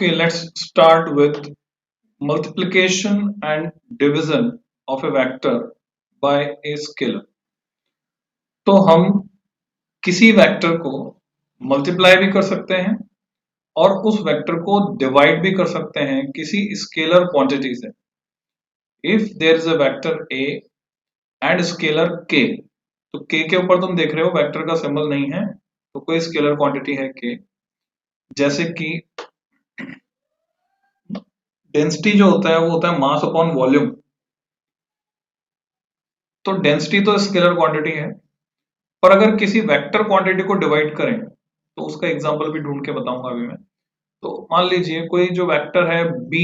Okay, let's start with multiplication and division of a vector by a scalar. तो हम किसी vector को multiply भी कर सकते हैं और उस वेक्टर को डिवाइड भी कर सकते हैं किसी स्केलर क्वांटिटी से. If there is a vector a and scalar k, तो k के ऊपर तुम देख रहे हो वेक्टर का सिंबल नहीं है, तो कोई स्केलर क्वांटिटी है k. जैसे कि डेंसिटी जो होता है वो होता है मास अपॉन वॉल्यूम. तो डेंसिटी तो स्केलर क्वांटिटी है, पर अगर किसी वेक्टर क्वांटिटी को डिवाइड करें तो उसका एग्जांपल भी ढूंढ के बताऊंगा अभी मैं. तो मान लीजिए कोई जो वेक्टर है b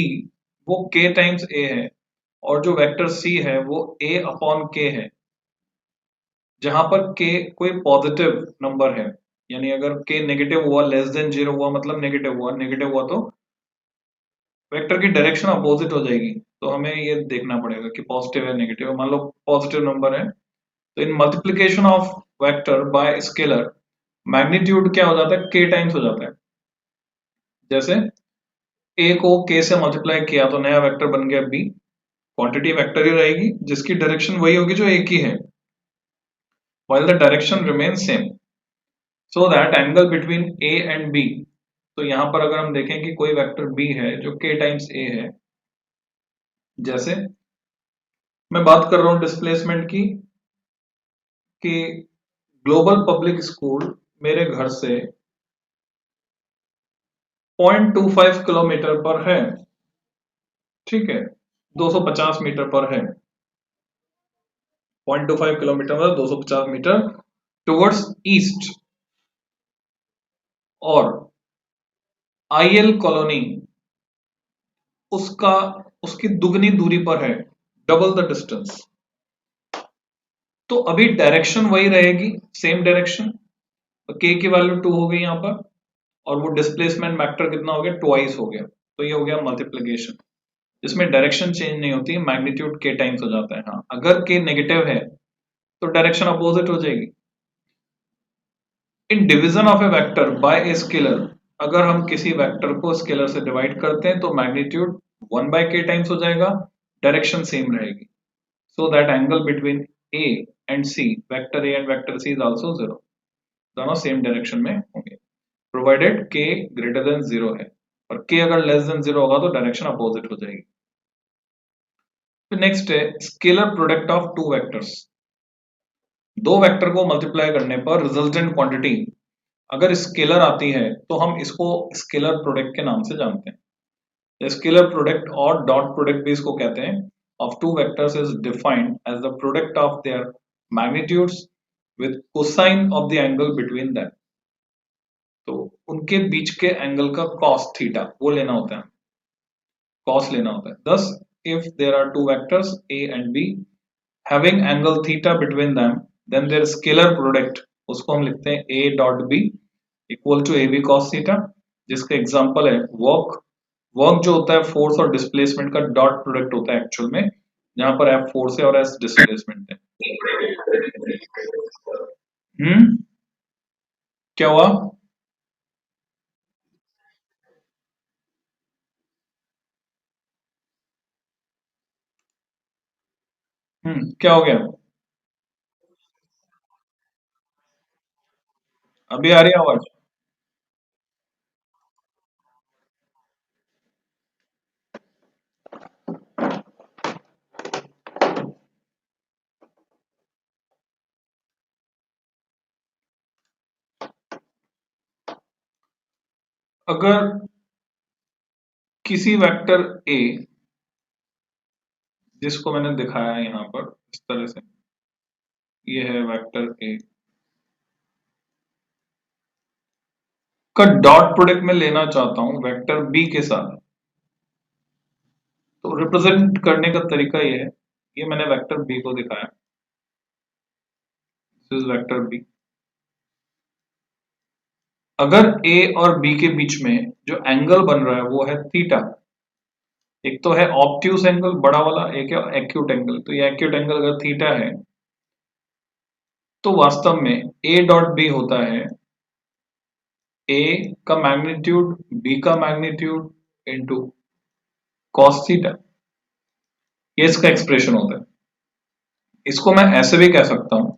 वो k टाइम्स a है और जो वेक्टर c है वो a अपॉन k है, जहां पर k कोई पॉजिटिव नंबर है. यानी अगर k नेगेटिव हुआ, लेस देन 0 हुआ मतलब नेगेटिव हुआ तो वेक्टर की डायरेक्शन अपोजिट हो जाएगी. तो हमें ये देखना पड़ेगा कि पॉजिटिव है नेगेटिव. मान लो पॉजिटिव नंबर है, तो in multiplication of vector by scalar magnitude क्या हो जाता है, k टाइम्स हो जाता है. जैसे a को k से मल्टीप्लाई किया तो नया वेक्टर बन गया b. क्वांटिटी वेक्टर ही रहेगी जिसकी डायरेक्शन वही होगी जो a की है, while the direction remains same, so that angle between a and b. तो यहां पर अगर हम देखें कि कोई वेक्टर b है जो k टाइम्स a है, जैसे मैं बात कर रहा हूं डिस्प्लेसमेंट की, कि ग्लोबल पब्लिक स्कूल मेरे घर से 0.25 किलोमीटर पर है. ठीक है, 250 मीटर पर है. 0.25 किलोमीटर मतलब 250 मीटर टुवर्ड्स ईस्ट. और आईएल कॉलोनी उसका उसकी दुगनी दूरी पर है, डबल द डिस्टेंस. तो अभी डायरेक्शन वही रहेगी, सेम डायरेक्शन. तो k की वैल्यू 2 हो गई यहाँ पर, और वो डिस्प्लेसमेंट वेक्टर कितना हो गया, ट्वाइस हो गया. तो ये हो गया मल्टीप्लिकेशन, जिसमें डायरेक्शन चेंज नहीं होती, मैग्नीट्यूड k टाइम्स हो जाता है. हाँ, अगर k नेगेटिव है तो डायरेक्शन अपोजिट हो जाएगी. In division of a vector bye a scalar, अगर हम किसी वेक्टर को स्केलर से डिवाइड करते हैं तो मैग्नीट्यूड 1 बाय k टाइम्स हो जाएगा, डायरेक्शन सेम रहेगी. So that angle between a and c, vector a and vector c is also 0. दोनों सेम डायरेक्शन में होंगे प्रोवाइडेड k ग्रेटर देन 0 है. और k अगर लेस देन 0 होगा तो डायरेक्शन अपोजिट हो जाएगी. फिर नेक्स्ट है scalar product of two vectors. दो वेक्टर को मल्टीप्लाई करने पर रिजल्टेंट क्वांटिटी अगर स्केलर आती है तो हम इसको स्केलर प्रोडक्ट के नाम से जानते हैं. स्केलर प्रोडक्ट और डॉट प्रोडक्ट भी इसको कहते हैं. Of two vectors is defined as the product of their magnitudes with cosine of the angle between them. तो उनके बीच के एंगल का कॉस थीटा वो लेना होता है, कॉस लेना होता है. thus if there are two vectors a and b having angle theta between them, then their scalar product उसको हम लिखते हैं a dot b equal to ab cos theta. जिसका एग्जांपल है वर्क. वर्क जो होता है फोर्स और डिस्प्लेसमेंट का डॉट प्रोडक्ट होता है एक्चुअल में, जहां पर f फोर्स है और s डिस्प्लेसमेंट है. क्या हुआ? क्या हो गया? अभी आ रही है आवाज? अगर किसी वेक्टर a, जिसको मैंने दिखाया है यहाँ पर इस तरह से, ये है वेक्टर a का डॉट प्रोडक्ट में लेना चाहता हूं वेक्टर b के साथ, तो रिप्रेजेंट करने का तरीका ये है. ये मैंने वेक्टर b को दिखाया, दिस इज वेक्टर b. अगर a और b के बीच में जो एंगल बन रहा है वो है थीटा. एक तो है ऑब्ट्यूस एंगल बड़ा वाला, एक है एक्यूट एंगल. तो ये एक्यूट एंगल अगर थीटा है तो वास्तव में a डॉट b होता है a का मैग्नीट्यूड b का मैग्नीट्यूड इंटू कॉस थीटा, ये इसका एक्सप्रेशन होता है। इसको मैं ऐसे भी कह सकता हूं,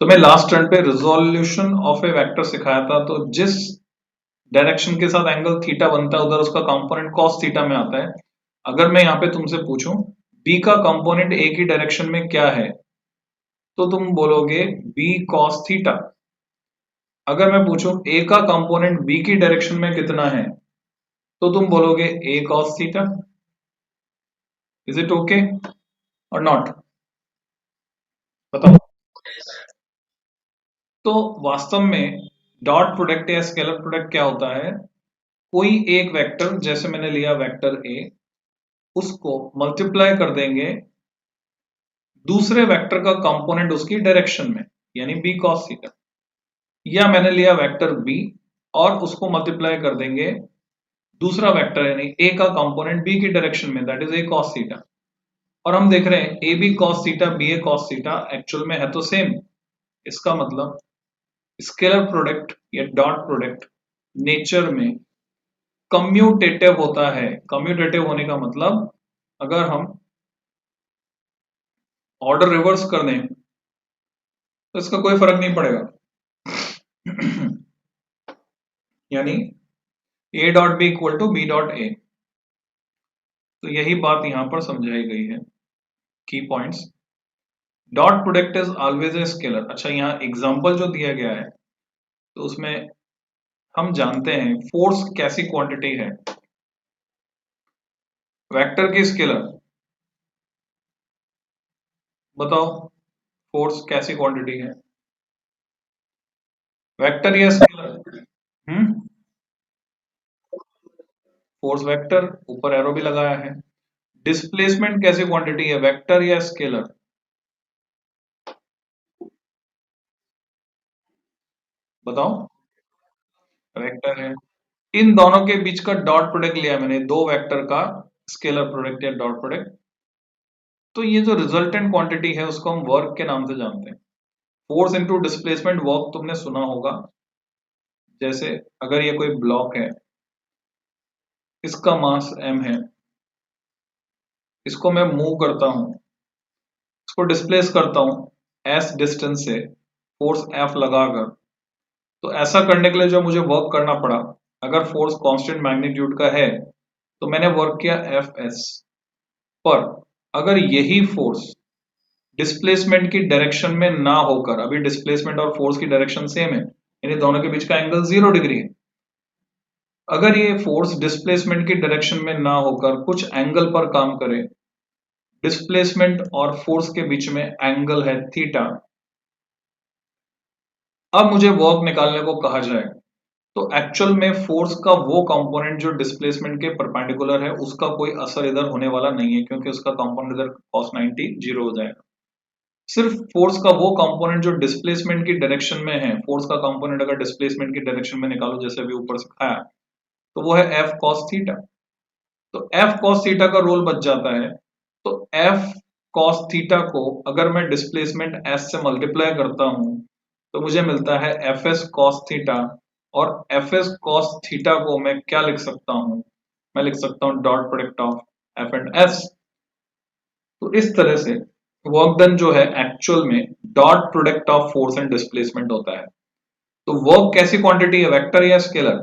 तो मैं लास्ट टर्न पे रिजोल्यूशन ऑफ ए वेक्टर सिखाया था, तो जिस डायरेक्शन के साथ एंगल थीटा बनता है उधर उसका कंपोनेंट कॉस थीटा में आता है। अगर मैं यहाँ पे तुमसे पूछूं बी का कंपोनेंट ए की डायरेक्शन में क्या है, तो तुम बोलोगे बी कॉस थीटा। अगर मैं पूछूं ए का कंपोनेंट बी की डायरेक्शन में कितना है, तो तुम बोलोगे a cos theta. Is it okay और नॉट, बताओ। तो वास्तव में डॉट प्रोडक्ट या स्केलर प्रोडक्ट क्या होता है, कोई एक वेक्टर, जैसे मैंने लिया वेक्टर ए, उसको मल्टीप्लाई कर देंगे दूसरे वेक्टर का कंपोनेंट उसकी डायरेक्शन में, यानी बी कॉस थीटा। या मैंने लिया वेक्टर बी और उसको मल्टीप्लाई कर देंगे दूसरा वेक्टर यानी ए का कंपोनेंट बी की डायरेक्शन में, that is A cos theta. और हम देख रहे हैं A B cos theta B A cos theta actual में है तो सेम। इसका मतलब स्केलर प्रोडक्ट या डॉट प्रोडक्ट नेचर में कम्यूटेटिव होता है। कम्यूटेटिव होने का मतलब अगर हम ऑर्डर रिवर्स कर दें तो इसका कोई फर्क नहीं पड़ेगा। यानी A dot B equal to B dot A. तो यही बात यहां पर समझाई गई है, की points. Dot product is always a scalar. अच्छा, यहाँ एग्जांपल जो दिया गया है तो उसमें हम जानते हैं फोर्स कैसी क्वांटिटी है, वेक्टर की स्केलर। बताओ फोर्स कैसी क्वांटिटी है, वेक्टर या स्केलर? हम्म, फोर्स वेक्टर, ऊपर एरो भी लगाया है। डिस्प्लेसमेंट कैसी क्वांटिटी है, वेक्टर या स्केलर? बताओ, वेक्टर है। इन दोनों के बीच का डॉट प्रोडक्ट लिया मैंने, दो वेक्टर का स्केलर प्रोडक्ट या डॉट प्रोडक्ट। तो ये जो रिजल्टेंट क्वांटिटी है उसको हम वर्क के नाम से जानते हैं। फोर्स इनटू डिस्प्लेसमेंट वर्क तुमने सुना होगा। जैसे अगर ये कोई ब्लॉक है, इसका मास m है, इसको मैं मूव करता हूं, इसको डिस्प्लेस करता हूं s डिस्टेंस से फोर्स F लगाकर, तो ऐसा करने के लिए जो मुझे वर्क करना पड़ा, अगर फोर्स कांस्टेंट मैग्नीट्यूड का है तो मैंने वर्क किया Fs। पर अगर यही फोर्स डिस्प्लेसमेंट की डायरेक्शन में ना होकर, अभी डिस्प्लेसमेंट और फोर्स की डायरेक्शन सेम है यानी दोनों के बीच का एंगल 0 डिग्री है, अगर ये फोर्स डिस्प्लेसमेंट की डायरेक्शन में ना होकर कुछ एंगल पर काम करे, डिस्प्लेसमेंट और फोर्स के बीच में एंगल है थीटा, अब मुझे वर्क निकालने को कहा जाए तो एक्चुअल में फोर्स का वो कंपोनेंट जो डिस्प्लेसमेंट के परपेंडिकुलर है उसका कोई असर इधर होने वाला नहीं है, क्योंकि उसका कंपोनेंट इधर cos 90 जीरो हो जाएगा। सिर्फ फोर्स का वो कंपोनेंट जो डिस्प्लेसमेंट की डायरेक्शन में है, फोर्स का कंपोनेंट अगर डिस्प्लेसमेंट की डायरेक्शन में निकालो जैसे अभी ऊपर सिखाया, तो वो है F cos थीटा। तो F cos थीटा का रोल बच जाता है। तो F cos थीटा को अगर मैं डिस्प्लेसमेंट S से मल्टीप्लाई करता हूं तो मुझे मिलता है Fs cos थीटा। और Fs cos थीटा को मैं क्या लिख सकता हूं, मैं लिख सकता हूं dot product of F and S। तो इस तरह से वर्क डन जो है एक्चुअल में dot product of force and displacement होता है। तो वर्क कैसी क्वांटिटी है, वेक्टर या स्केलर?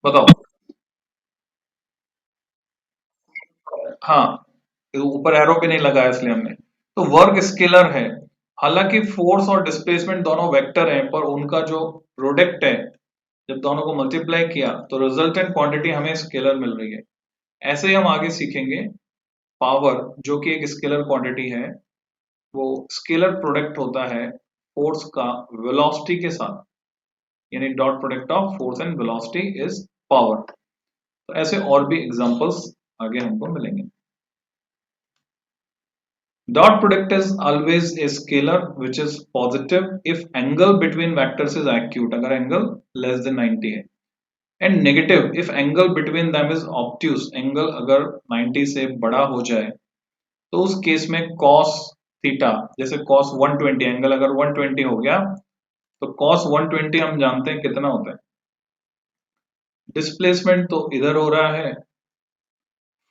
बताओ। हाँ, ऊपर एरो भी नहीं लगाया इसलिए हमने। तो वर्क स्केलर है। हालांकि फोर्स और डिस्प्लेसमेंट दोनों वेक्टर हैं, पर उनका जो प्रोडक्ट है, जब दोनों को मल्टीप्लाई किया तो रिजल्टेंट क्वांटिटी हमें स्केलर मिल रही है। ऐसे ही हम आगे सीखेंगे पावर, जो कि एक स्केलर क्वांटिटी है, वो स्केलर प्रोडक्ट होता है फोर्स का वेलोसिटी के साथ, यानी dot product of force and velocity is power. तो ऐसे और भी एग्जांपल्स आगे हमको मिलेंगे। Dot product is always a scalar which is positive if angle between vectors is acute, अगर angle less than 90 है, and negative if angle between them is obtuse, angle अगर 90 से बड़ा हो जाए तो उस केस में cos थीटा, जैसे cos 120, एंगल अगर 120 हो गया तो cos 120 हम जानते हैं कितना होता है, डिस्प्लेसमेंट तो इधर हो रहा है,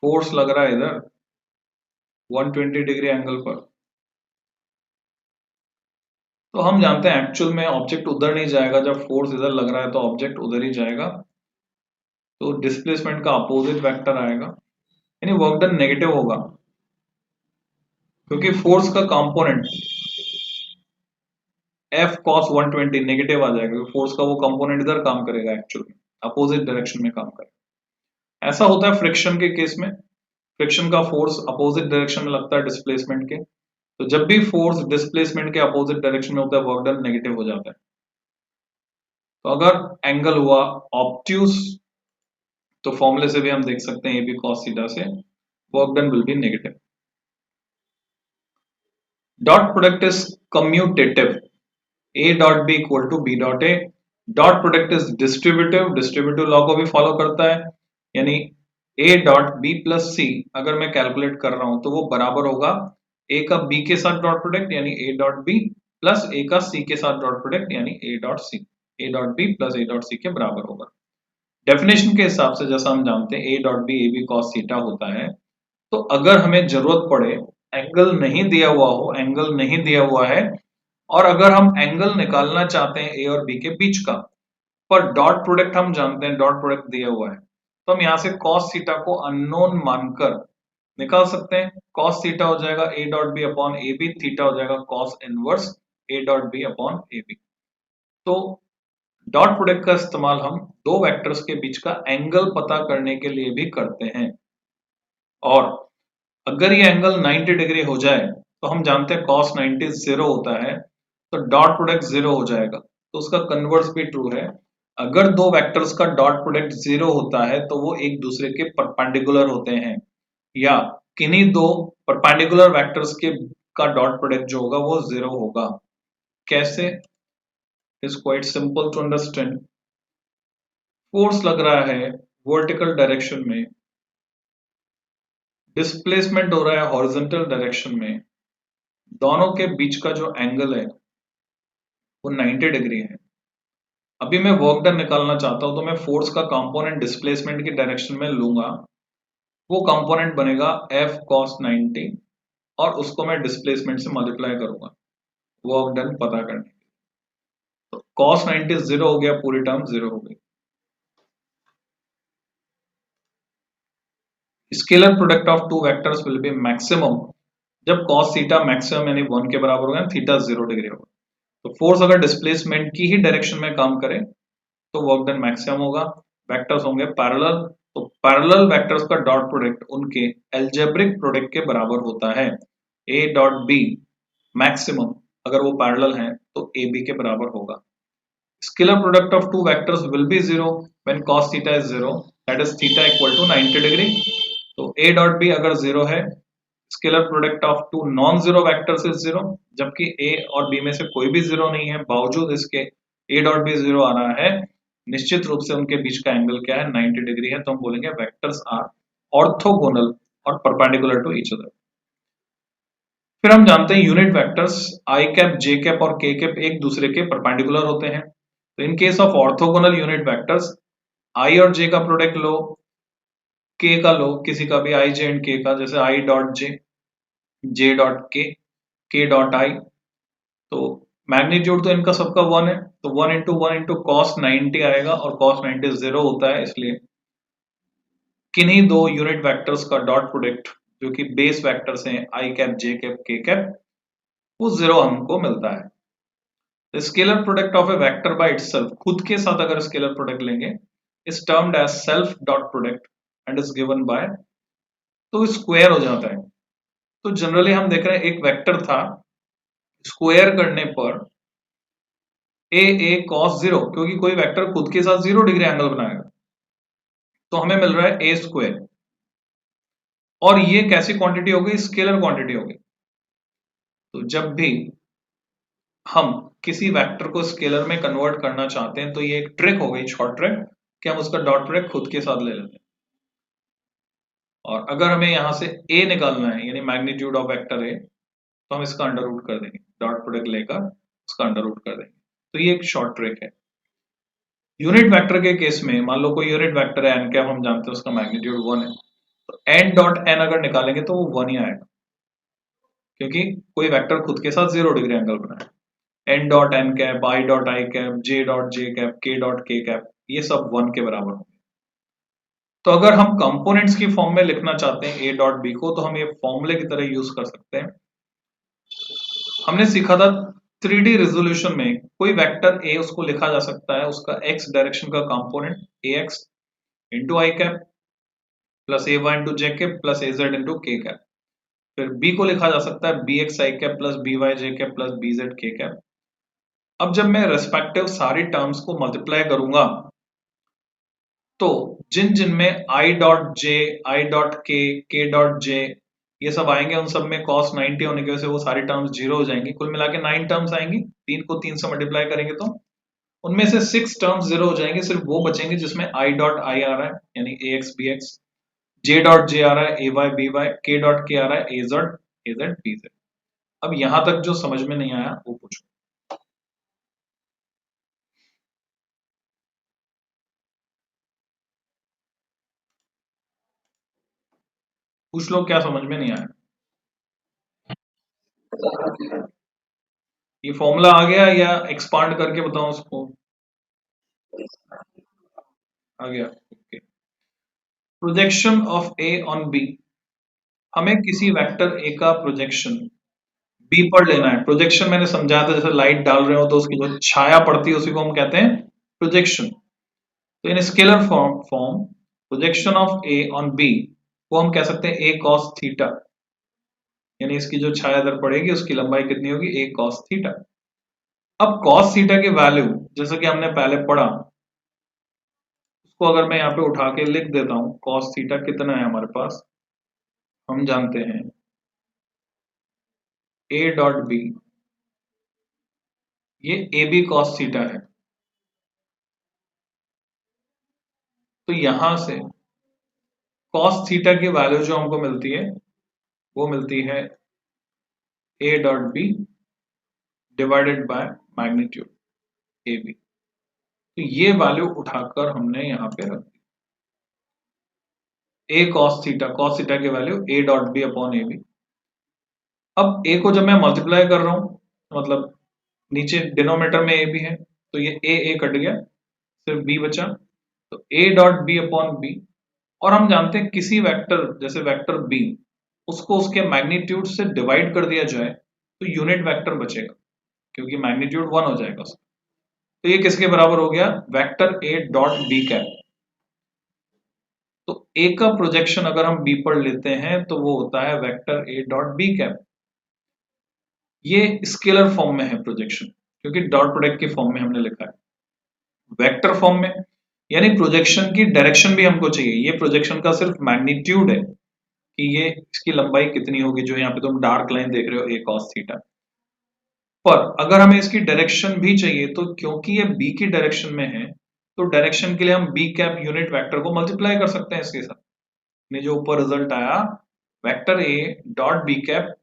फोर्स लग रहा है इधर 120 डिग्री एंगल पर। तो हम जानते हैं एक्चुअल में ऑब्जेक्ट उधर नहीं जाएगा, जब फोर्स इधर लग रहा है तो ऑब्जेक्ट उधर ही जाएगा, तो डिस्प्लेसमेंट का अपोजिट वेक्टर आएगा, यानी वर्क डन नेगेटिव होगा, क्योंकि फोर्स का कंपोनेंट F cos 120 नेगेटिव आ जाएगा, क्योंकि फोर्स का वो कंपोनेंट इधर काम करेगा, एक्चुअल में अपोजिट डायरेक्शन में काम करेगा। ऐसा होता है फ्रिक्शन के केस में, फ्रिक्शन का फोर्स अपोजिट डायरेक्शन में लगता है डिस्प्लेसमेंट के, तो जब भी फोर्स डिस्प्लेसमेंट के अपोजिट डायरेक्शन में होता है वर्क डन नेगेटिव हो जाता है। तो अगर एंगल हुआ ऑब्ट्यूज, तो फॉर्मूले से भी हम देख सकते हैं ए बी कॉस थीटा से work done will be negative. Dot product is commutative, A dot B equal to B dot A. Dot product is distributive, distributive law को भी फॉलो करता है, यानी A dot B plus C अगर मैं calculate कर रहा हूं तो वो बराबर होगा ए का बी के साथ डॉट प्रोडक्ट यानी A dot B plus A का सी के साथ डॉट प्रोडक्ट यानी A dot C. A dot B plus A dot C के बराबर होगा। डेफिनेशन के हिसाब से जैसा हम जानते हैं A dot B A B cos theta होता है, तो अगर हमें जरूरत पड़े, एंगल नहीं दिया हुआ हो, एंगल नहीं दिया हुआ है, और अगर हम एंगल निकालना चाहते हैं ए और बी के बीच का, पर डॉट प्रोडक्ट हम जानते हैं, डॉट प्रोडक्ट दिया हुआ है, तो हम यहाँ से cos थीटा को अननोन मानकर निकाल सकते हैं। cos थीटा हो जाएगा a dot B upon A B, theta हो जाएगा cos inverse a dot B upon A B. तो डॉट प्रोडक्ट का इस्तेमाल हम दो वेक्टर्स के बीच का एंगल पता करने के लिए भी करते हैं, और अगर ये एंगल 90 डिग्री हो जाए तो हम जानते हैं cos 90 जीरो होता है, तो डॉट प्रोडक्ट जीरो हो जाएगा, तो उसका कन्वर्स भी ट्रू है। अगर दो वेक्टर्स का डॉट प्रोडक्ट जीरो होता है तो वो एक दूसरे के परपेंडिकुलर होते हैं, या किन्हीं दो परपेंडिकुलर वेक्टर्स के का डॉट प्रोडक्ट जो होगा वो जीरो होगा। कैसे? Is quite simple to understand. Force लग रहा है वर्टिकल डायरेक्शन में, डिस्प्लेसमेंट हो रहा है हॉरिजॉन्टल डायरेक्शन में, दोनों के बीच का जो एंगल है वो 90 डिग्री है। अभी मैं वर्क डन निकालना चाहता हूं तो मैं फोर्स का कंपोनेंट डिस्प्लेसमेंट की डायरेक्शन में लूंगा, वो कंपोनेंट बनेगा F cos 90 और उसको मैं डिस्प्लेसमेंट से मल्टीप्लाई करूंगा वर्क डन पता करने के लिए। तो cos 90 जीरो हो गया, पूरी टर्म जीरो हो गई। Scalar product of two vectors will B maximum जब cos थीटा मैक्सिमम यानी 1 के बराबर होगा, थीटा 0 डिग्री होगा। तो फोर्स अगर डिस्प्लेसमेंट की ही डायरेक्शन में काम करे तो वर्क डन मैक्सिमम होगा। वेक्टर्स होंगे पैरेलल, तो पैरेलल वेक्टर्स का डॉट प्रोडक्ट उनके अलजेब्रिक प्रोडक्ट के बराबर होता है। ए डॉट बी मैक्सिमम अगर वो पैरेलल हैं तो ए बी के बराबर होगा। Scalar product of two vectors will be zero when cos theta is zero, that is theta equal to 90 degree. तो ए डॉट बी अगर जीरो है, scalar product of two non zero vectors is zero, जबकि A और B में से कोई भी zero नहीं है, बावजूद इसके ए डॉट बी जीरो आ रहा है, निश्चित रूप से उनके बीच का एंगल क्या है, 90 डिग्री है, तो हम बोलेंगे वेक्टर्स आर ऑर्थोगोनल और परपेंडिकुलर टू ईच अदर। फिर हम जानते हैं यूनिट वेक्टर्स आई कैप, जे कैप और के कैप एक दूसरे के परपेंडिकुलर होते हैं। तो in case of orthogonal unit vectors, i और जे का प्रोडक्ट लो, के का लो, किसी का भी आई जे एंड के का, जैसे I dot J, J dot के डॉट आई, तो मैग्नीट्यूड तो इनका सबका 1 है, तो 1 इंटू कॉस 90 आएगा, और कॉस 90 जीरो होता है, इसलिए किन्हीं दो यूनिट वेक्टर्स का डॉट प्रोडक्ट जो कि बेस वेक्टर्स हैं I cap, J cap, K cap, वो जीरो हमको मिलता है। Scalar product of a vector by itself, खुद के साथ अगर स्केलर प्रोडक्ट लेंगे, is termed as self dot product and is given by, तो स्क्वायर हो जाता है। तो जनरली हम देख रहे हैं एक वेक्टर था, स्क्वायर करने पर ए कॉस जीरो, क्योंकि कोई वेक्टर खुद के साथ 0 डिग्री एंगल बनाएगा, तो हमें मिल रहा है ए स्क्वायर, और ये कैसी क्वांटिटी हो गई, स्केलर क्वांटिटी हो गई। तो जब भी हम किसी वेक्टर को स्केलर में कन्वर्ट करना चाहते हैं तो ये एक ट्रिक हो गई, शॉर्ट ट्रिक, कि हम उसका डॉट प्रोडक्ट खुद के साथ ले लेते हैं, और अगर हमें यहां से ए निकालना है यानी मैग्नीट्यूड ऑफ वेक्टर ए, तो हम इसका अंडर रूट कर देंगे, डॉट प्रोडक्ट लेकर उसका अंडर रूट कर देंगे। तो ये एक शॉर्ट ट्रिक है। यूनिट वेक्टर के केस में मान लो कोई यूनिट वेक्टर है एन कैप, हम जानते हैं उसका मैग्नीट्यूड 1 है, तो एन डॉट एन अगर निकालेंगे तो वो 1 ही आएगा, क्योंकि कोई वेक्टर खुद के साथ 0 डिग्री एंगल बनाए। N dot N cap, I dot I cap, J dot J cap, K dot K cap, ये सब 1 के बराबर होंगे। तो अगर हम कंपोनेंट्स की फॉर्म में लिखना चाहते हैं ए डॉट बी को, तो हम ये फॉर्मूले की तरह यूज कर सकते हैं। हमने सीखा था 3D रेजोल्यूशन में कोई वेक्टर ए उसको लिखा जा सकता है उसका एक्स डायरेक्शन का component A X into I cap plus A Y into J cap plus A Z into K cap. फिर बी को लिखा जा सकता है B X I cap plus B Y J cap plus B Z K cap. अब जब मैं respective सारी टर्म्स को मल्टीप्लाई करूंगा तो जिन जिन में I dot J, I dot के डॉट जे ये सब आएंगे, उन सब में cos 90 होने की वजह से वो सारी टर्म्स 0 हो जाएंगी। कुल मिला के 9 टर्म्स आएंगी, 3 को 3 से मल्टीप्लाई करेंगे तो उनमें से 6 टर्म्स 0 हो जाएंगे, सिर्फ वो बचेंगे जिसमें आई डॉट आई आ रहा है यानी a x b x, j dot j आ रहा है a y b y, k dot k आ रहा है ए जेड बी जेड। अब यहां तक जो समझ में नहीं आया वो पूछो, पूछ लो क्या समझ में नहीं आया। ये फॉर्मूला आ गया या एक्सपांड करके बताऊं उसको? आ गया, okay. Projection of A on B, हमें किसी वेक्टर ए का प्रोजेक्शन बी पर लेना है। प्रोजेक्शन मैंने समझाया था, जैसे लाइट डाल रहे हो तो उसकी जो छाया पड़ती है उसी को हम कहते हैं प्रोजेक्शन। तो in scalar form projection of A on b को हम कह सकते हैं ए कॉस थीटा, यानी इसकी जो छाया इधर पड़ेगी उसकी लंबाई कितनी होगी, ए कॉस थीटा। अब कॉस थीटा की वैल्यू जैसा कि हमने पहले पढ़ा, उसको अगर मैं यहाँ पे उठा के लिख देता हूं, कॉस थीटा कितना है हमारे पास, हम जानते हैं ए डॉट बी, ये ए बी कॉस थीटा है। तो यहां से कॉस थीटा की वैल्यू जो हमको मिलती है वो मिलती है A dot B divided by magnitude A B. तो ये वैल्यू उठाकर हमने यहाँ पे रख दी, ए कॉस थीटा की value A dot B upon A B. अब ए को जब मैं मल्टीप्लाई कर रहा हूं, मतलब नीचे डिनोमिनेटर में ए बी है, तो ये ए कट गया, सिर्फ बी बचा, तो A dot B upon B. और हम जानते हैं किसी वेक्टर जैसे वेक्टर बी, उसको उसके मैग्नीट्यूड से डिवाइड कर दिया जाए तो यूनिट वेक्टर बचेगा, क्योंकि मैग्नीट्यूड 1 हो जाएगा उसका। तो ये किसके बराबर हो गया, vector A dot B cap. तो ए का प्रोजेक्शन अगर हम बी पर लेते हैं तो वो होता है vector A dot B cap. ये स्केलर फॉर्म में है प्रोजेक्शन, क्योंकि डॉट प्रोडक्ट की फॉर्म में हमने लिखा है। वेक्टर फॉर्म में यानी प्रोजेक्शन की डायरेक्शन भी हमको चाहिए, ये प्रोजेक्शन का सिर्फ मैग्नीट्यूड है कि ये इसकी लंबाई कितनी होगी, जो यहाँ पे तुम डार्क लाइन देख रहे हो ए कॉस थीटा। पर अगर हमें इसकी डायरेक्शन भी चाहिए तो क्योंकि ये बी की डायरेक्शन में है, तो डायरेक्शन के लिए हम बी कैप यूनिट वेक्टर को मल्टीप्लाई कर सकते हैं इसके साथ। ने जो ऊपर रिजल्ट आया vector A dot B cap,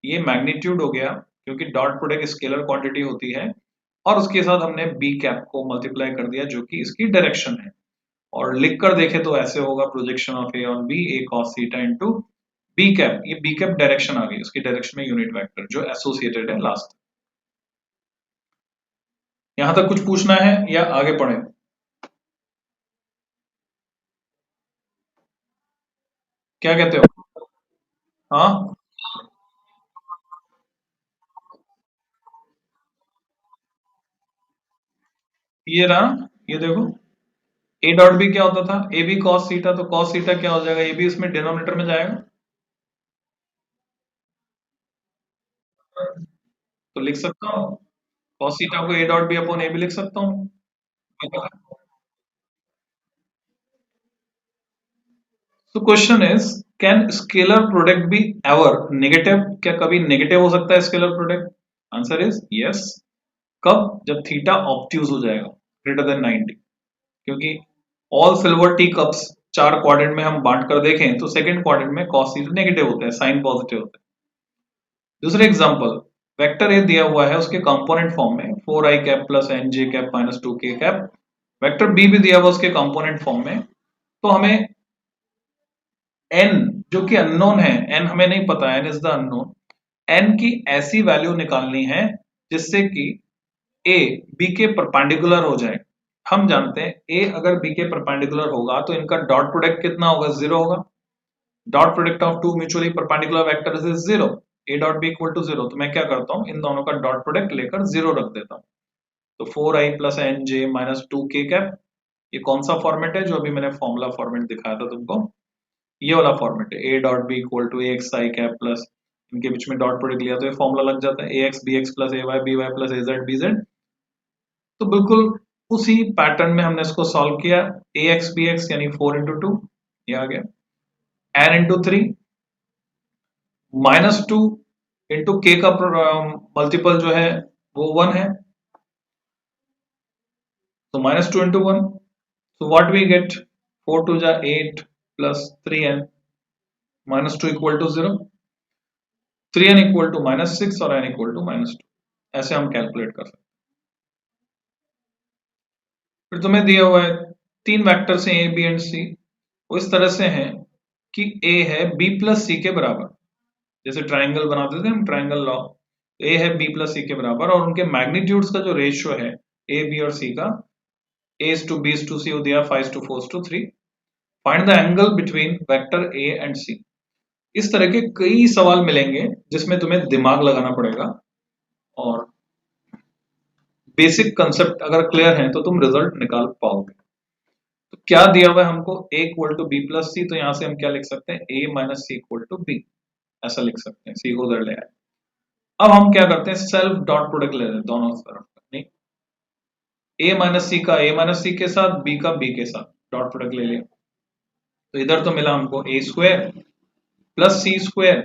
ये मैग्नीट्यूड हो गया क्योंकि डॉट प्रोडक्ट स्केलर क्वांटिटी होती है, और उसके साथ हमने बी कैप को मल्टीप्लाई कर दिया जो कि इसकी डायरेक्शन है। और लिख कर देखे तो ऐसे होगा projection of A on B A cos theta into B cap. ये बी कैप डायरेक्शन आ गई, उसकी डायरेक्शन में यूनिट वेक्टर जो एसोसिएटेड है लास्ट। यहां तक कुछ पूछना है या आगे पढ़े? क्या कहते हो? हाँ, ये रहा, ये देखो ए डॉट बी क्या होता था, ए बी कॉस थीटा, तो कॉस थीटा क्या हो जाएगा, ए बी इसमें डिनोमिनेटर में जाएगा, तो लिख सकता हूँ कॉस थीटा को A dot B upon A B लिख सकता हूँ। तो question is, can scalar product be ever negative, क्या कभी नेगेटिव हो सकता है scalar product? Answer is yes. कब? जब थीटा ऑब्ट्यूज हो जाएगा ग्रेटर देन 90, क्योंकि all silver T cups 4 quadrant में हम बांट कर देखें तो सेकंड क्वाड्रेंट में कॉस थीटा नेगेटिव होता है, साइन पॉजिटिव होता है। दूसरे एग्जांपल, वेक्टर ए दिया हुआ है उसके कंपोनेंट फॉर्म में 4i cap plus N J cap minus 2 K cap, vector B भी दिया हुआ उसके कंपोनेंट फॉर्म में, तो हमें n जो कि अननोन है, n हमें नहीं पता, n is the unknown, n की ऐसी वैल्यू निकालनी है जिससे कि a b के परपेंडिकुलर हो जाए। हम जानते हैं a अगर b के परपेंडिकुलर होगा तो इनका डॉट प्रोडक्ट कितना होगा, जीरो होगा। Dot product of two mutually perpendicular vectors is zero, a dot b equal to zero. तो मैं क्या करता हूं, इन दोनों का डॉट प्रोडक्ट लेकर जीरो रख देता हूं। तो 4i plus N J minus two K cap, ये कौन सा फॉर्मेट है जो अभी मैंने फॉर्मूला फॉर्मेट दिखाया था तुमको, ये वाला फॉर्मेट है। a dot B equal to A X I cap plus, इनके बीच में डॉट प्रोडक्ट लिया तो ये फॉर्मूला लग जाता है, ए x b x plus A y b Y plus A Z B Z. तो बिल्कुल उसी पैटर्न में हमने इसको सॉल्व किया। ए एक्स बी एक्स यानी 4 into 2, ये आ गया। N into three minus two into K का मल्टीपल जो है वो 1 है, तो minus two into one. So what we get? 4 to the 8 plus 3n minus 2 equal to 0, 3n equal to minus 6 और n equal to minus 2, ऐसे हम calculate कर सकते हैं। फिर तुम्हें दिया हुआ है तीन वेक्टर्स हैं a b एंड c, वो इस तरह से हैं कि a है b प्लस सी के बराबर, जैसे ट्राइंगल बनाते थे हम, ट्राइंगल लॉ, a है b प्लस सी के बराबर और उनके मैग्नीट्यूड्स का जो रेशियो है a b और c का, a is to b is to c हो दिया 5 to 4 to 3। Find the angle between vector a and c। इस तरह के कई सवाल मिलेंगे जिसमें तुम्हें दिमाग लगाना पड़ेगा, और बेसिक कंसेप्ट अगर क्लियर है तो तुम रिजल्ट निकाल पाओगे। तो क्या दिया हुआ है हमको, a equal to b plus c, तो यहां से हम क्या लिख सकते हैं, a minus c equal to b, ऐसा लिख सकते हैं। सी को उधर ले आए। अब हम क्या करते हैं, सेल्फ डॉट प्रोडक्ट ले लेते हैं दोनों तरफ। नहीं, a माइनस सी का a माइनस सी के साथ, b का b के साथ डॉट प्रोडक्ट ले लिया। तो इधर तो मिला हमको a square plus C square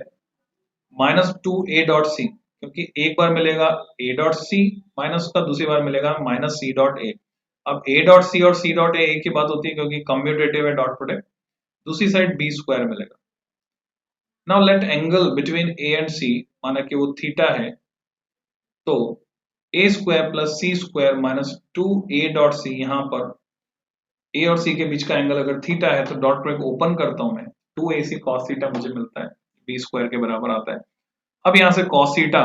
minus two A dot C, क्योंकि एक बार मिलेगा ए डॉट सी माइनस का, दूसरी बार मिलेगा माइनस सी डॉट ए। अब ए डॉट सी और सी डॉट ए एक ही बात होती है क्योंकि कम्यूटेटिव है डॉट प्रोडक्ट। दूसरी साइड बी स्क्वायर मिलेगा। Now let angle between a and c, माना कि वो थीटा है, तो a square plus C square minus two A dot c, यहाँ पर ए और सी के बीच का एंगल अगर थीटा है तो डॉट प्रोडक्ट ओपन करता हूं मैं, two A C cos theta मुझे मिलता है, बी स्क्वायर के बराबर आता है। अब यहां से cos थीटा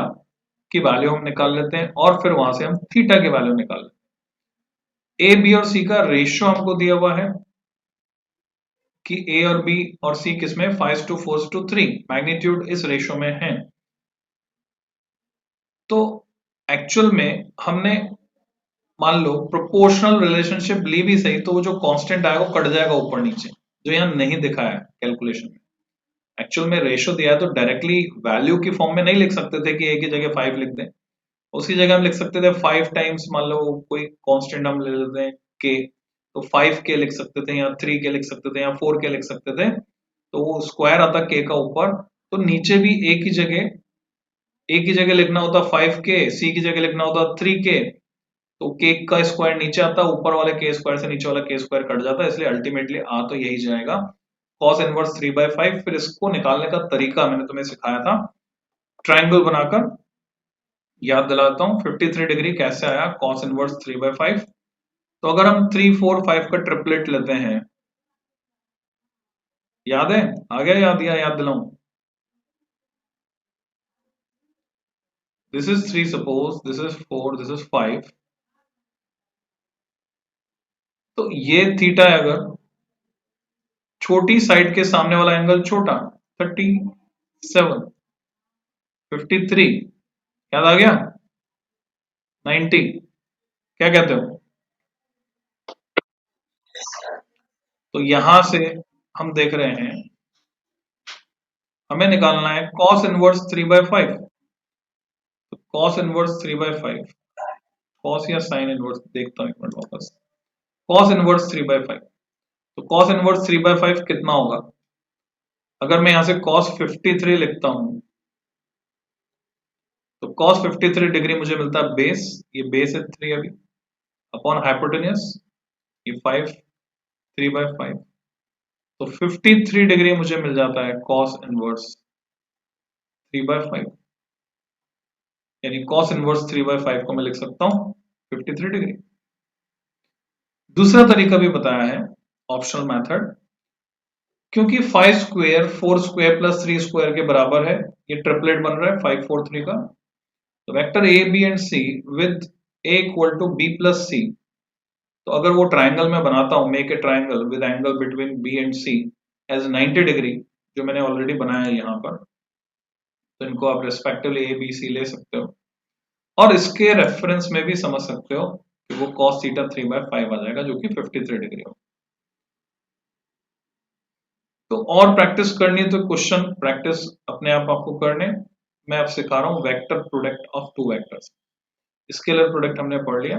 की वैल्यू हम निकाल लेते हैं और फिर वहां से हम थीटा की वैल्यू निकाल लेते हैं। ए बी और सी का रेशियो हमको दिया हुआ है कि ए और बी और सी किसमें, 5 to 4 to 3, मैग्नीट्यूड इस रेशियो में है। तो एक्चुअल में हमने मान लो प्रोपोर्शनल रिलेशनशिप ली भी सही, तो वो जो कांस्टेंट आएगा वो कट जाएगा ऊपर नीचे, जो यहाँ नहीं दिखाया है कैलकुलेशन में। एक्चुअल में रेशियो दिया है तो डायरेक्टली वैल्यू की फॉर्म में नहीं लिख सकते थे कि ए की जगह 5 लिख दें, उसकी जगह हम लिख सकते थे 5 टाइम्स, मान लो कोई कांस्टेंट हम ले लेते हैं के, तो 5 के लिख सकते थे या 3 के लिख सकते थे या 4 के लिख सकते थे, तो वो स्क्वायर आता के का ऊपर। तो नीचे भी ए की जगह लिखना होता 5 के, सी की जगह लिखना होता 3 के, तो के का स्क्वायर नीचे आता, ऊपर वाले के स्क्वायर से नीचे वाला के स्क्वायर कट जाता, इसलिए अल्टीमेटली आ तो यही जाएगा cos इनवर्स 3/5। फिर इसको निकालने का तरीका मैंने तुम्हें सिखाया था, ट्राइंगल बनाकर याद दिलाता हूं। 53 डिग्री कैसे आया, cos इनवर्स 3/5। तो अगर हम 3 4 5 का ट्रिपलेट लेते हैं, याद है, आ गया याद, या याद दिलाऊं, this is 3 suppose, this is 4, this is 5, तो ये थीटा है। अगर छोटी साइड के सामने वाला एंगल छोटा, 37, 53, याद आ गया, 90, क्या कहते हो। तो यहां से हम देख रहे हैं हमें निकालना है cos इनवर्स 3/5। तो cos इनवर्स 3/5, cos या sin इनवर्स, देखता हूं एक मिनट वापस, cos इनवर्स 3/5। तो cos इनवर्स 3/5 कितना होगा, अगर मैं यहां से cos 53 लिखता हूं, तो cos 53 डिग्री मुझे मिलता है बेस, ये बेस है 3 अभी, अपॉन हाइपोटेन्यूस ये 5, 3/5, तो 53 डिग्री मुझे मिल जाता है cos इनवर्स 3/5, यानी cos इनवर्स 3/5 को मैं लिख सकता हूं 53 डिग्री। दूसरा तरीका भी बताया है, ऑप्शनल मेथड, क्योंकि 5 स्क्वायर 4 स्क्वायर प्लस 3 स्क्वायर के बराबर है, ये ट्रिपलेट बन रहा है 5 4 3 का, तो vector a b and c with a equal to b plus c, तो अगर वो ट्राइंगल में बनाता हूं, make a triangle with angle between b and c as 90 degree, जो मैंने ऑलरेडी बनाया है यहाँ पर, तो इनको आप रेस्पेक्टिवली ए बी सी ले सकते हो, और इसके रेफरेंस में भी समझ सकते हो कि वो cos थीटा 3/5 आ जाएगा, जो कि 53 डिग्री हो। तो और प्रैक्टिस करनी है तो क्वेश्चन प्रैक्टिस अपने आप आपको करने, मैं आप सिखा रहा हूँ vector product of two vectors. Scalar product हमने पढ़ लिया,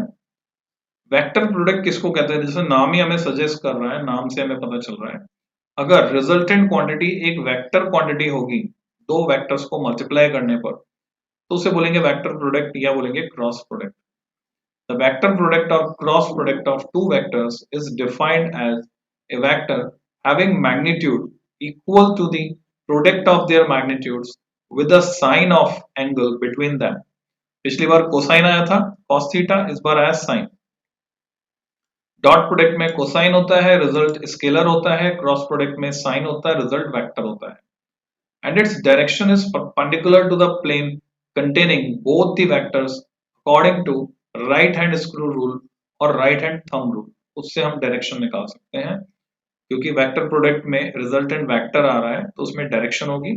वेक्टर प्रोडक्ट किसको कहते हैं, जैसे नाम ही हमें सजेस्ट कर रहा है, नाम से हमें पता चल रहा है, अगर रिजल्टेंट क्वांटिटी एक वेक्टर क्वांटिटी होगी दो वेक्टर्स को मल्टीप्लाई करने पर, तो उसे बोलेंगे वेक्टर प्रोडक्ट या बोलेंगे cross product. The vector product और cross product of two vectors is defined as a vector having magnitude equal to the product of their magnitudes with a sign of angle between them। पिछली बार cosine आया था cos theta, इस बार आया sign. Dot product में cosine होता है, result scalar होता है, क्रॉस प्रोडक्ट में साइन होता है, रिजल्ट वेक्टर होता है, and its direction is perpendicular to the plane containing both the vectors according to right hand screw rule और right hand thumb rule। उससे हम डायरेक्शन निकाल सकते हैं, क्योंकि वेक्टर प्रोडक्ट में रिजल्टेंट वेक्टर आ रहा है तो उसमें डायरेक्शन होगी।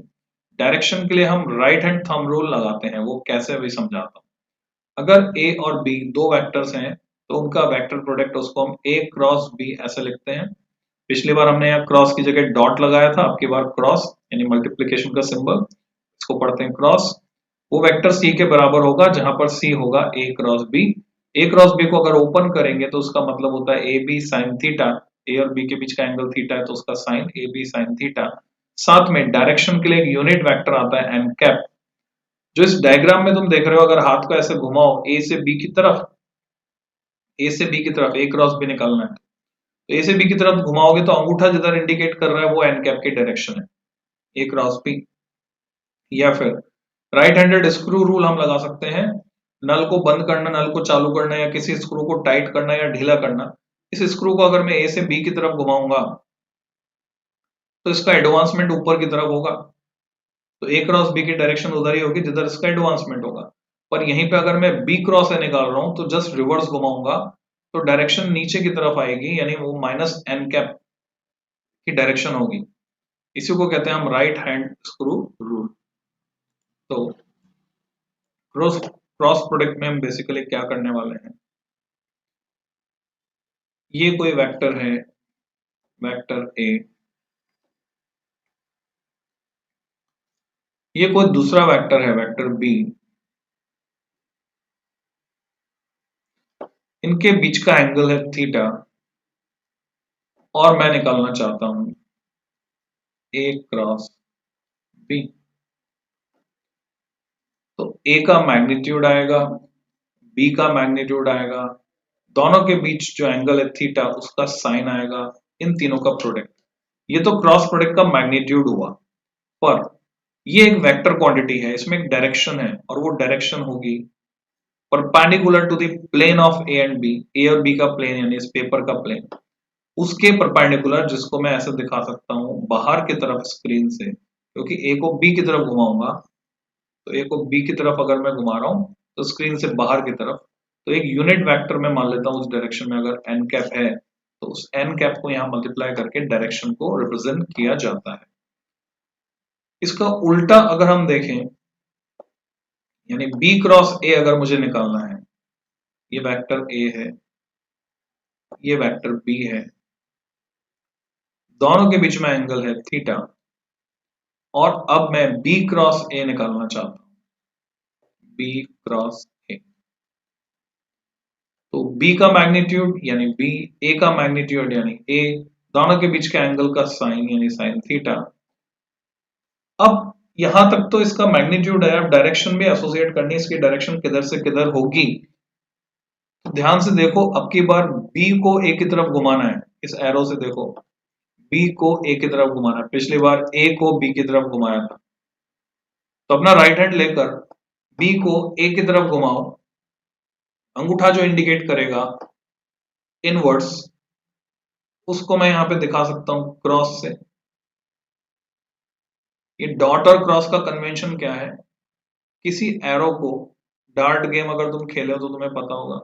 डायरेक्शन के लिए हम राइट हैंड थंब रूल लगाते हैं, वो कैसे भी समझाता हूं। अगर ए और बी दो वेक्टर्स हैं तो उनका वेक्टर प्रोडक्ट, उसको हम ए क्रॉस बी ऐसे लिखते हैं। पिछली बार हमने यहाँ क्रॉस की जगह डॉट लगाया था, अब की बार क्रॉस यानी मल्टीप्लीकेशन का सिंबल, इसको पढ़ते हैं क्रॉस। वो वेक्टर सी के बराबर होगा जहां पर सी होगा ए क्रॉस बी। ए क्रॉस बी को अगर ओपन करेंगे तो उसका मतलब होता है ए बी साइन थीटा, ए और बी के बीच का एंगल थीटा है तो उसका sine A B sine theta. साथ में डायरेक्शन के लिए एक यूनिट वेक्टर आता है एन कैप, जो इस डायग्राम में तुम देख रहे हो। अगर हाथ को ऐसे घुमाओ ए से बी की तरफ, ए से बी की तरफ ए क्रॉस बी निकालना है, तो ए से बी की तरफ घुमाओगे तो अंगूठा जिधर इंडिकेट कर रहा है वो एन कैप की डायरेक्शन है, ए क्रॉस बी। या फिर राइट हैंडेड स्क्रू रूल हम लगा सकते हैं, नल को बंद करना, नल को चालू करना, या किसी स्क्रू को टाइट करना या ढीला करना। इस स्क्रू को अगर मैं ए से बी की तरफ घुमाऊंगा तो इसका एडवांसमेंट ऊपर की तरफ होगा, तो ए क्रॉस बी की डायरेक्शन उधर ही होगी जिधर इसका एडवांसमेंट होगा। पर यहीं पे अगर मैं बी क्रॉस ए निकाल रहा हूं तो जस्ट रिवर्स घुमाऊंगा तो डायरेक्शन नीचे की तरफ आएगी, यानी वो माइनस एन कैप की डायरेक्शन होगी। इसी को कहते हैं हम राइट हैंड स्क्रू रूल। तो क्रॉस क्रॉस प्रोडक्ट में हम बेसिकली क्या करने वाले हैं, ये कोई वेक्टर है, वेक्टर ए, ये कोई दूसरा वेक्टर है, वेक्टर बी, इनके बीच का एंगल है थीटा, और मैं निकालना चाहता हूं ए क्रॉस बी। तो ए का मैग्नीट्यूड आएगा, बी का मैग्नीट्यूड आएगा, दोनों के बीच जो एंगल है थीटा उसका साइन आएगा, इन तीनों का प्रोडक्ट। ये तो क्रॉस प्रोडक्ट का मैग्नीट्यूड हुआ, पर ये एक वेक्टर क्वांटिटी है, इसमें एक डायरेक्शन है और वो डायरेक्शन होगी perpendicular to the plane of a and b. A और बी का प्लेन यानी इस पेपर का प्लेन, उसके परपेंडिकुलर, जिसको मैं ऐसे दिखा सकता हूं बाहर की तरफ स्क्रीन से, क्योंकि ए को बी की तरफ घुमाऊंगा, तो ए को बी की तरफ अगर मैं घुमा रहा हूं तो स्क्रीन से बाहर की तरफ, तो एक यूनिट वेक्टर में मान लेता हूं उस डायरेक्शन में अगर एन कैप है, तो उस एन कैप को यहां मल्टीप्लाई करके डायरेक्शन को रिप्रेजेंट किया जाता है। इसका उल्टा अगर हम देखें, यानी बी क्रॉस ए अगर मुझे निकालना है, ये वेक्टर ए है, ये वेक्टर बी है, दोनों के बीच में एंगल है थीटा, और अब मैं बी क्रॉस ए निकालना चाहता हूं, बी क्रॉस ए। तो बी का मैग्नीट्यूड यानी बी, ए का मैग्नीट्यूड यानी ए, दोनों के बीच के एंगल का साइन यानी साइन थीटा। अब यहां तक तो इसका मैग्नीट्यूड है, अब डायरेक्शन भी एसोसिएट करनी है, इसकी डायरेक्शन किधर से किधर होगी। तो ध्यान से देखो, अब की बार बी को ए की तरफ घुमाना है, इस एरो से देखो, बी को ए की तरफ घुमाना है। पिछली बार ए को बी की तरफ घुमाया था, तो अपना राइट हैंड लेकर बी को ए की तरफ घुमाओ, अंगूठा जो इंडिकेट करेगा इनवर्ड्स, उसको मैं यहाँ पे दिखा सकता हूँ क्रॉस से। ये डॉट और क्रॉस का कन्वेंशन क्या है? किसी एरो को, डार्ट गेम अगर तुम खेले हो तो तुम्हें पता होगा,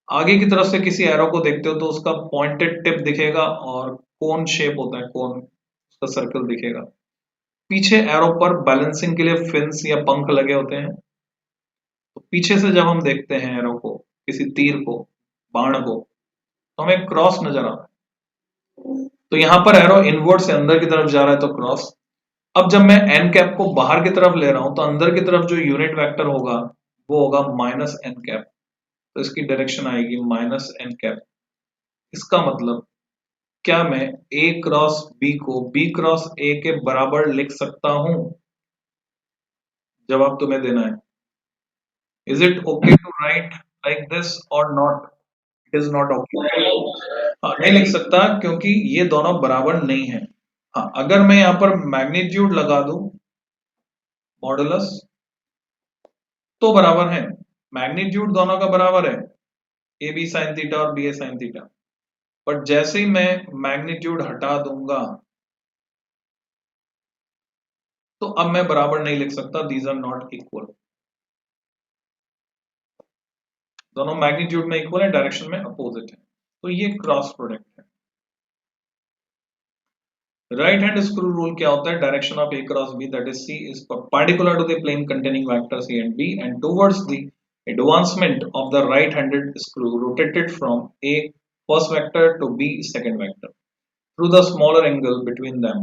आगे की तरफ से किसी एरो को देखते हो तो उसका पॉइंटेड टिप दिखेगा और कोन शेप होता है, कोन, उसका सर्कल दिखेगा। पीछे एरो पर बैलेंसिंग के लिए फिन्स या पंख लगे होते हैं। तो पीछे से जब हम देखते हैं एरो को, किसी तीर को, बाण को, तो हमें क्रॉस नजर आता है। तो यहां पर एरो इनवर्ड से अंदर की तरफ जा रहा है तो क्रॉस। अब जब मैं एन कैप को बाहर की तरफ ले रहा हूं तो अंदर की तरफ जो यूनिट वेक्टर होगा वो होगा माइनस एन कैप। तो इसकी डायरेक्शन आएगी माइनस एन कैप। इसका मतलब क्या मैं ए क्रॉस बी को बी क्रॉस ए के बराबर लिख सकता हूं? जवाब तुम्हें देना है। Is it okay to write like this और not? It is not okay. हाँ, नहीं लिख सकता क्योंकि ये दोनों बराबर नहीं है। हाँ, अगर मैं यहाँ पर मैग्नीट्यूड लगा दूं, मॉडुलस, तो बराबर है। मैग्नीट्यूड दोनों का बराबर है, ए बी साइन थीटा और B A sine theta. But जैसे ही मैं मैग्नीट्यूड हटा दूंगा तो अब मैं बराबर नहीं लिख सकता, दीज आर नॉट इक्वल। दोनों मैग्नीट्यूड में इक्वल है, डायरेक्शन में अपोजिट है। तो ये क्रॉस प्रोडक्ट है। राइट हैंड स्क्रू रूल क्या होता है? Direction of A cross B, that is C, is perpendicular to the plane containing vector C and B and towards the advancement of the right handed screw rotated from a first vector to b second vector through the smaller angle between them,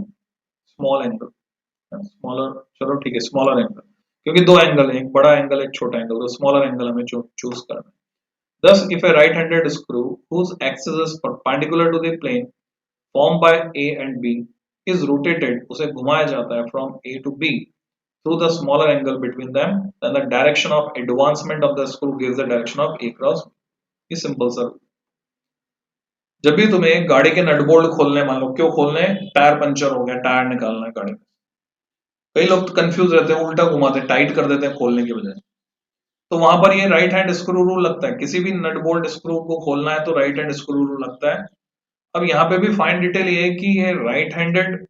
small angle, smaller, चलो ठीक है, smaller angle, क्योंकि दो angle है, एक बड़ा angle एक छोटा एंगल, तो स्मॉलर एंगल हमें चूज करना है। Thus, if a right-handed screw whose axis is perpendicular to the plane formed by A and B is rotated, उसे घुमाया जाता है from A to B through the smaller angle between them, then the direction of advancement of the screw gives the direction of A cross B. ये simple सा। जब भी तुम्हें गाड़ी के नट बोल्ट खोलने, मान लो क्यों खोलने, टायर पंचर हो गया, टायर निकालना है गाड़ी में, कई लोग तो कंफ्यूज रहते हैं, उल्टा घुमाते हैं, टाइट कर देते हैं खोलने की बजाय। तो वहां पर ये राइट हैंड स्क्रू रूल लगता है, किसी भी नट बोल्ट स्क्रू को खोलना है तो राइट हैंड स्क्रू रूल लगता है। अब यहाँ पे भी फाइन डिटेल ये है कि ये राइट हैंडेड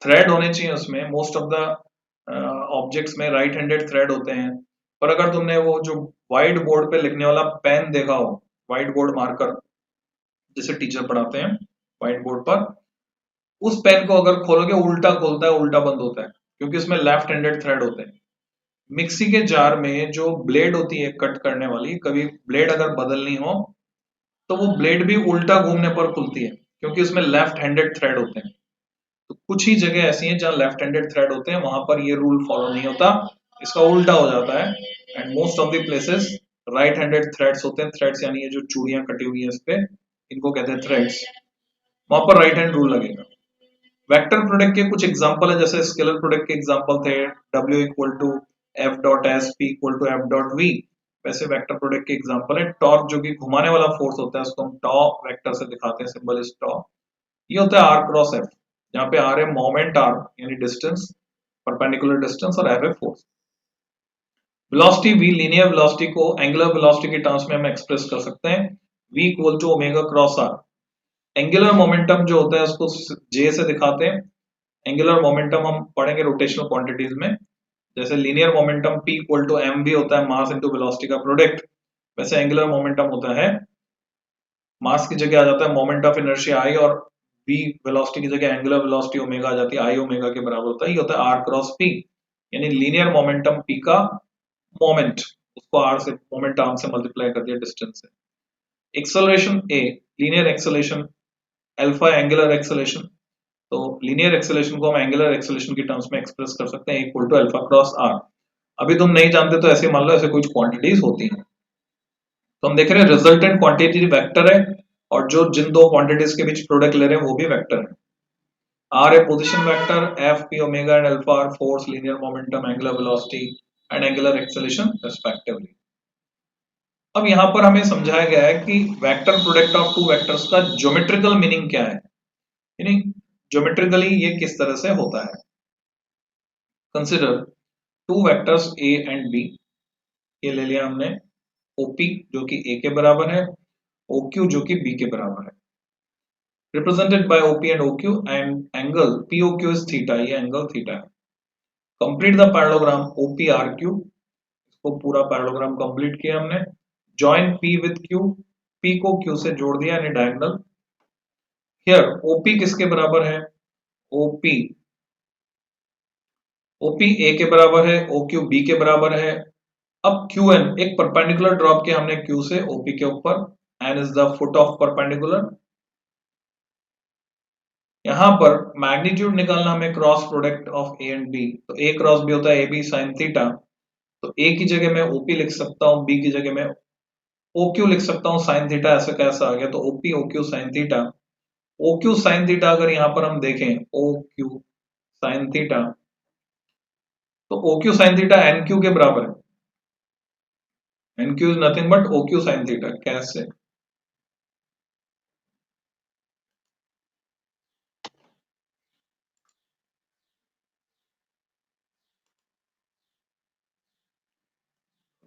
थ्रेड होने चाहिए उसमें, मोस्ट ऑफ द ऑब्जेक्ट्स में राइट हैंडेड थ्रेड होते हैं। पर अगर तुमने वो जो व्हाइट बोर्ड पे लिखने वाला पेन देखा हो, व्हाइट बोर्ड मार्कर जिसे टीचर पढ़ाते हैं व्हाइट बोर्ड पर, उस पेन को अगर खोलोगे उल्टा खोलता है, उल्टा बंद होता है, क्योंकि उसमें लेफ्ट हैंडेड थ्रेड होते हैं। मिक्सी के जार में जो ब्लेड होती है कट करने वाली, कभी ब्लेड अगर बदलनी हो तो वो ब्लेड भी उल्टा घूमने पर खुलती है, क्योंकि उसमें लेफ्ट हैंडेड थ्रेड होते हैं। तो कुछ ही जगह ऐसी हैं जहां लेफ्ट हैंडेड थ्रेड होते हैं, वहां पर ये रूल फॉलो नहीं होता, इसका उल्टा हो जाता है। And most of the places right handed threads होते हैं। थ्रेड्स यानी ये जो चूड़ियां कटी हुई है इस पे, इनको कहते हैं थ्रेड्स, वहां पर राइट हैंड रूल लगेगा। वेक्टर प्रोडक्ट के कुछ एग्जांपल है, जैसे स्केलर प्रोडक्ट के एग्जांपल थे W equal to F dot S, P equal to F dot V. वैसे वेक्टर प्रोडक्ट के एग्जांपल है टॉर्क, जो कि घुमाने वाला फोर्स होता है, उसको हम टॉ वेक्टर से दिखाते हैं, सिंबल इज टॉ। ये होता है आर क्रॉस एफ, जहाँ पे आर है मोमेंट, आर यानी डिस्टेंस, परपेंडिकुलर डिस्टेंस, और एफ है force. Velocity V, linear velocity को एंगुलर वेलोसिटी के टर्म्स में हम एक्सप्रेस कर सकते हैं, v equal to omega cross R. Angular momentum जो होता है उसको जे से दिखाते हैं। एंगुलर मोमेंटम हम पढ़ेंगे रोटेशनल क्वांटिटीज में, जैसे linear momentum p equal to M भी होता है, मास इनटू वेलोसिटी का प्रोडक्ट। वैसे एंगुलर मोमेंटम होता है, मास की जगह आ जाता है मोमेंट ऑफ इनर्शिया i, और v वेलोसिटी की जगह एंगुलर वेलोसिटी ओमेगा आ जाती है, i ओमेगा के बराबर होता है। ये होता है r क्रॉस p, यानी लीनियर मोमेंटम p का मोमेंट, उसको r से, मोमेंट आर्म से मल्टीप्लाई कर दिया डिस्टेंस से। Acceleration a, linear acceleration, alpha angular acceleration. तो लीनियर एक्सेलरेशन को हम एंगुलर एक्सेलरेशन की टर्म्स में एक्सप्रेस कर सकते हैं, equal to alpha cross R. अभी तुम नहीं जानते तो ऐसे मान लो, ऐसे कुछ क्वांटिटीज होती हैं। तो हम देख रहे हैं रिजल्टेंट क्वांटिटी वेक्टर है, और जो जिन दो क्वांटिटीज के बीच प्रोडक्ट ले रहे हैं वो भी वेक्टर है। R A position vector, F P omega and alpha R force, linear momentum, angular velocity and angular acceleration respectively. अब यहां पर हमें समझाया गया है कि vector product of two vectors का ज्योमेट्रिकल मीनिंग क्या है, यानी ज्योमेट्रिकली ये किस तरह से होता है। Consider two vectors A and B, ये ले लिया हमने, ओपी जो कि ए के बराबर है, OQ जो कि B के बराबर है, represented by OP and OQ and angle POQ is theta, ये एंगल थीटा है। कंप्लीट द पैरेललोग्राम OPRQ, इसको पूरा पैरेललोग्राम कंप्लीट किया हमने। Join P with Q, P को Q से जोड़ दिया यानी डायगोनल। हियर OP किसके बराबर है? OP A के बराबर है, OQ B के बराबर है। अब QN एक परपेंडिकुलर ड्रॉप किया हमने Q से OP के ऊपर, N is the foot of perpendicular. यहां पर मैग्नीट्यूड निकालना हमें cross product of A and B, तो A क्रॉस B होता है AB sin थीटा, तो A की जगह मैं OP लिख सकता हूं, B की जगह मैं OQ लिख सकता हूं sin थीटा, ऐसा कैसा आ गया? तो OP OQ sin theta, OQ sin theta अगर यहां पर हम देखें OQ sin थीटा, तो OQ sin थीटा NQ के बराबर है। NQ is nothing but OQ sin theta. कैसे?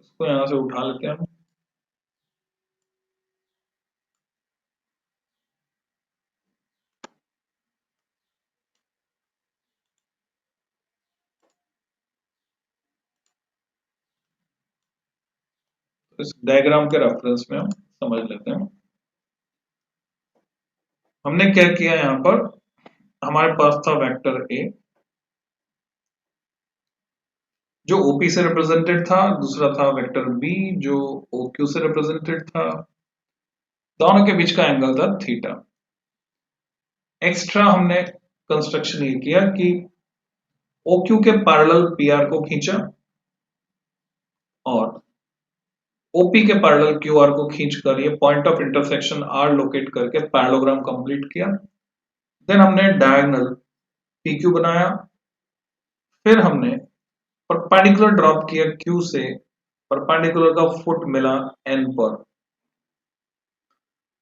इसको यहां से उठा लेते हैं हम। इस डायग्राम के रेफरेंस में हम समझ लेते हैं। हमने क्या किया यहां पर, हमारे पास था वेक्टर ए जो OP से रिप्रेजेंटेड था, दूसरा था वेक्टर बी जो OQ से रिप्रेजेंटेड था, दोनों के बीच का एंगल था थीटा। एक्स्ट्रा हमने कंस्ट्रक्शन ये किया कि OQ के पैरेलल PR को खींचा और OP के पैरेलल QR को खींचकर ये point of intersection R locate करके पैरेललोग्राम कंप्लीट किया। देन हमने डायगोनल PQ बनाया, फिर हमने परपेंडिकुलर ड्रॉप किया Q से, परपेंडिकुलर का फुट मिला N पर।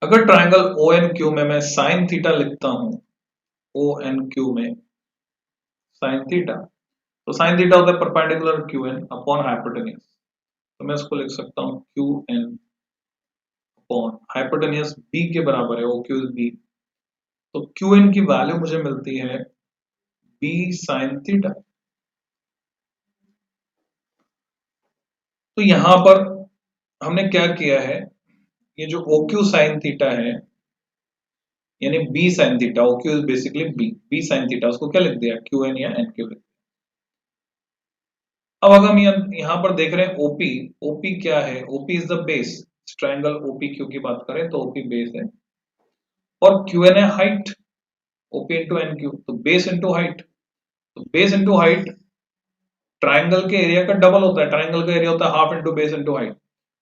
अगर ट्रायंगल ONQ में मैं साइन थीटा लिखता हूं, ONQ में साइन थीटा, तो साइन थीटा होता है परपेंडिकुलर QN अपॉन हाइपोटेन्यूज, तो मैं इसको लिख सकता हूं QN अपॉन हाइपोटेन्यूज B के बराबर है, OQ इज B, तो QN की वैल्यू मुझे मिलती है B साइन थीटा। तो यहां पर हमने क्या किया है, ये जो OQ साइन थीटा है यानी B sine theta, OQ is basically B sine theta, उसको क्या लिख दिया? QN या NQ लिख। अब अगर हम यहाँ पर देख रहे हैं OP, OP क्या है? OP is the base, triangle OPQ की बात करें तो OP बेस है और QN है हाइट, OP इंटू NQ, तो बेस इंटू हाइट, तो बेस इंटू हाइट ट्रायंगल के एरिया का डबल होता है, ट्रायंगल का एरिया होता है half into base into height,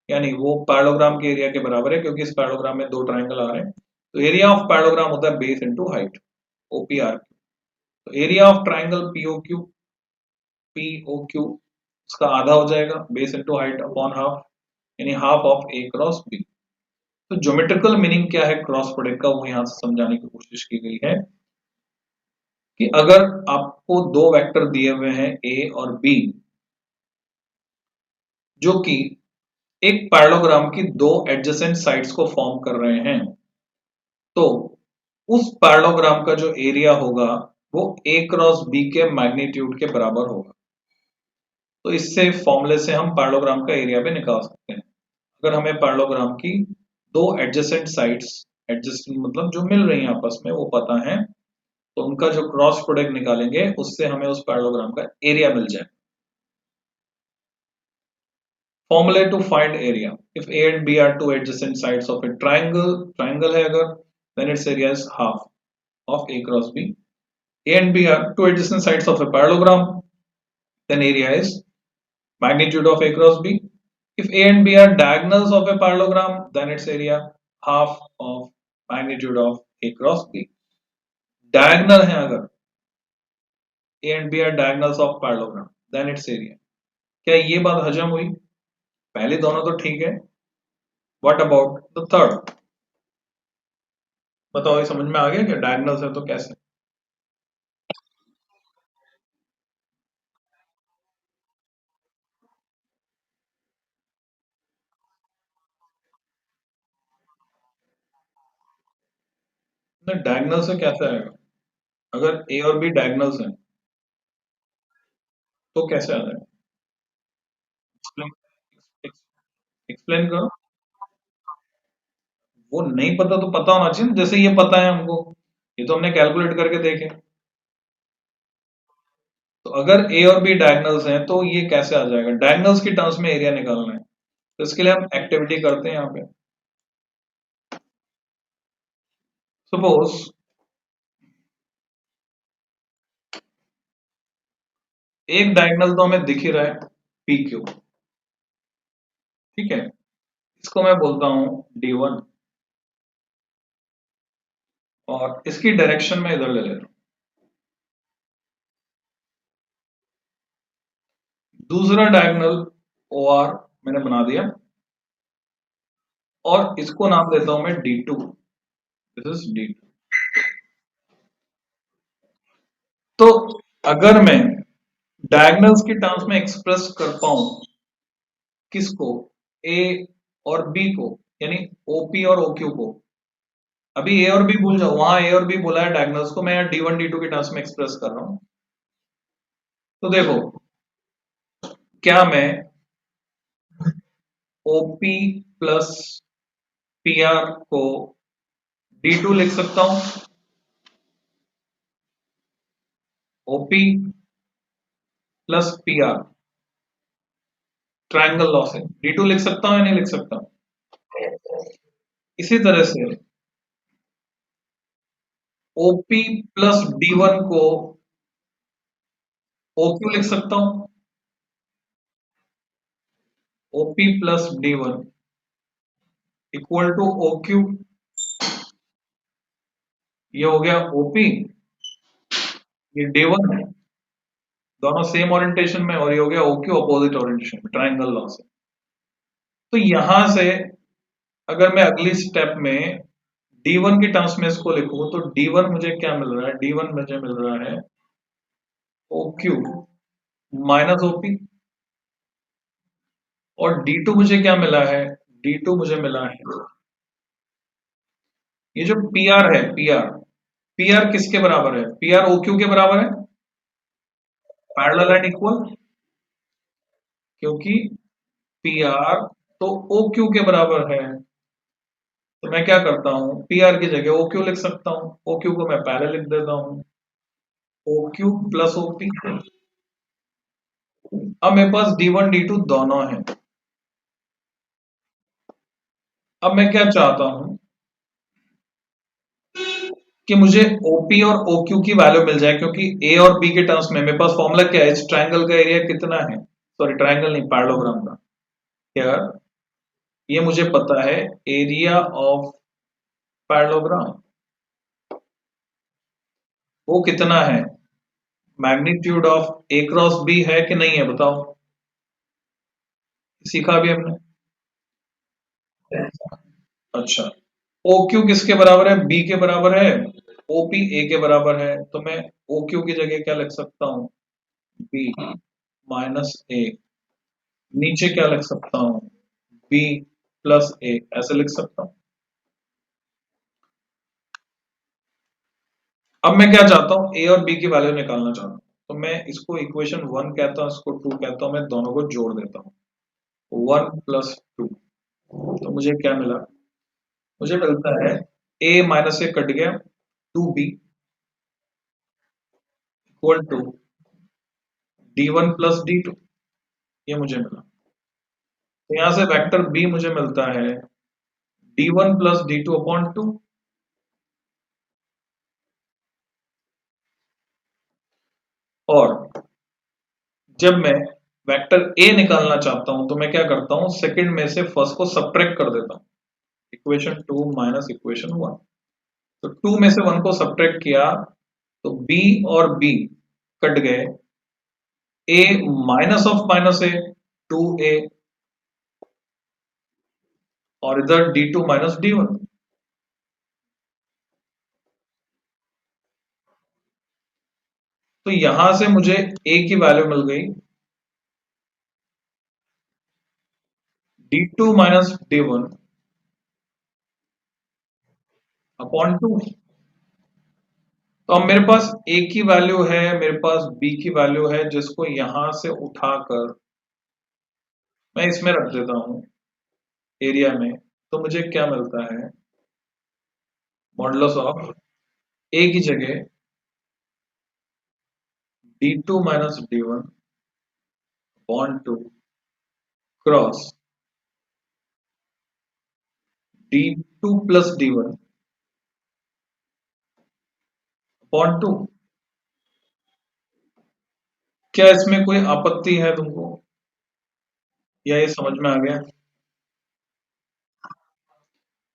यानी वो पैरेललोग्राम के एरिया के बराबर है, क्योंकि इस पैरेललोग्राम में दो ट्रायंगल आ रहे हैं, तो एरिया ऑफ पैरेललोग्राम होता है बेस इंटू हाइट, OPRQ। तो एरिया ऑफ ट्रायंगल POQ उसका आधा हो जाएगा, base into height upon half, यानी half of A cross B। तो ज्योमेट्रिकल मीनिंग क्या है क्रॉस प्रोडक्ट का, वो यहां से समझाने की कोशिश की गई है कि अगर आपको दो वेक्टर दिए हुए हैं A और B जो कि एक पैरेललोग्राम की दो एडजेसेंट साइड्स को फॉर्म कर रहे हैं, तो उस पैरेललोग्राम का जो एरिया होगा वो A क्रॉस B के मैग्नीट्यूड के बराबर होगा। तो इससे फॉर्मूले से हम पैरेललोग्राम का एरिया भी निकाल सकते हैं। अगर हमें पैरेललोग्राम की दो एडजेसेंट साइड्स, एडजेसेंट मतलब जो मिल रही हैं आपस में, वो पता है, तो उनका जो क्रॉस प्रोडक्ट निकालेंगे उससे हमें उस पैरेललोग्राम का एरिया मिल जाए। Formula to find area: if A and B are two adjacent sides of a triangle है अगर, then its area is half of A cross B. A and B are two adjacent sides of a parallelogram, then area is magnitude of A cross B. If A and B are diagonals of a parallelogram, then its area half of magnitude of A cross B. Diagonal है अगर, A and B are diagonals of parallelogram, then its area। क्या ये बात हजम हुई? पहले दोनों तो ठीक है, व्हाट अबाउट द थर्ड? बताओ, ये समझ में आ गया क्या? डायगोनल्स है तो कैसे? नहीं, डायगनल से कैसे आएगा? अगर ए और बी डायगनल्स हैं तो कैसे आ जाएगा? एक्सप्लेन, एक्सप्लेन करो। वो नहीं पता तो पता होना चाहिए ना, जैसे ये पता है हमको, ये तो हमने कैलकुलेट करके देखे। तो अगर ए और बी डायगनल्स हैं तो ये कैसे आ जाएगा? डायगनल्स की टर्म्स में एरिया निकालना है, तो इसके लिए हम एक्टिविटी करते हैं यहाँ पे। सपोज एक डायगोनल तो हमें दिख ही रहा है, पी क्यू, ठीक है। इसको मैं बोलता हूं D1, और इसकी डायरेक्शन में इधर ले ले रहा हूं। दूसरा डायगोनल OR मैंने बना दिया, और इसको नाम देता हूं मैं D2। This is D2। तो अगर मैं डायगोनल्स की टर्म्स में एक्सप्रेस कर पाऊं किसको, ए और बी को, यानी OP और OQ को, अभी ए और बी भूल जाओ, वहां ए और बी बोला है डायगोनल्स को, मैं D1 D2 के टर्म्स में एक्सप्रेस कर रहा हूं। तो देखो, क्या मैं OP प्लस PR को D2 लिख सकता हूं? OP plus PR triangle law से D2 लिख सकता हूं या नहीं लिख सकता? इसी तरह से OP प्लस D1 को OQ लिख सकता हूं। OP plus D1 equal to OQ। ये हो गया OP, ये D1 है, दोनों सेम ओरिएंटेशन में, और ये हो गया OQ अपोजिट ओरिएंटेशन में ट्रायंगल लॉ से। तो यहां से अगर मैं अगली स्टेप में D1 की टर्म्स में इसको लिखूं, तो D1 मुझे क्या मिल रहा है? D1 मुझे मिल रहा है OQ माइनस OP, और D2 मुझे क्या मिला है? D2 मुझे मिला है ये जो PR है, PR किसके बराबर है? PR OQ के बराबर है, पैरेलल एंड इक्वल, क्योंकि PR तो OQ के बराबर है। तो मैं क्या करता हूं, PR की जगह OQ लिख सकता हूं, OQ को मैं पहले लिख देता हूं, OQ प्लस OP। अब मेरे पास D1 D2 दोनों है। अब मैं क्या चाहता हूं कि मुझे OP और OQ की वैल्यू मिल जाए, क्योंकि A और B के टर्म्स में मेरे पास फॉर्मूला क्या है, इस ट्रायंगल का एरिया कितना है, सॉरी ट्रायंगल नहीं, पैरेललोग्राम का। यार ये मुझे पता है, एरिया ऑफ पैरेललोग्राम वो कितना है, magnitude of A cross B है कि नहीं है, बताओ। सीखा भी हमने। अच्छा, OQ किसके बराबर है? B के बराबर है। OP A के बराबर है, तो मैं OQ की जगह क्या लिख सकता हूँ? B minus A। नीचे क्या लिख सकता हूँ? B प्लस A, ऐसे लिख सकता हूँ। अब मैं क्या चाहता हूँ, A और B की वैल्यू निकालना चाहता हूँ, तो मैं इसको इक्वेशन 1 कहता हूँ, इसको 2 कहता हूँ, मैं दोनों को जोड़ देता हूँ। 1 + 2, तो मुझे क्या मिला? मुझे मिलता है A माइनस ए कट गया, 2B equal to D1 plus D2, ये मुझे मिला। तो यहां से वेक्टर B मुझे मिलता है D1 प्लस D2/2। और जब मैं वेक्टर A निकालना चाहता हूं, तो मैं क्या करता हूं, सेकंड में से फर्स्ट को सब्ट्रैक्ट कर देता हूं, इक्वेशन 2 माइनस इक्वेशन 1। तो 2 में से 1 को सब्ट्रैक्ट किया, तो B और B कट गए, A minus of minus A 2A, और इधर D2 माइनस D1। तो यहां से मुझे A की वैल्यू मिल गई D2 माइनस D1/2। तो अब मेरे पास ए की वैल्यू है, मेरे पास बी की वैल्यू है, जिसको यहां से उठाकर मैं इसमें रख देता हूं एरिया में, तो मुझे क्या मिलता है, मॉडुलस ऑफ ए की जगह d2 minus d1 upon 2 cross d2 plus d1 upon 2। क्या इसमें कोई आपत्ति है तुमको, या ये समझ में आ गया?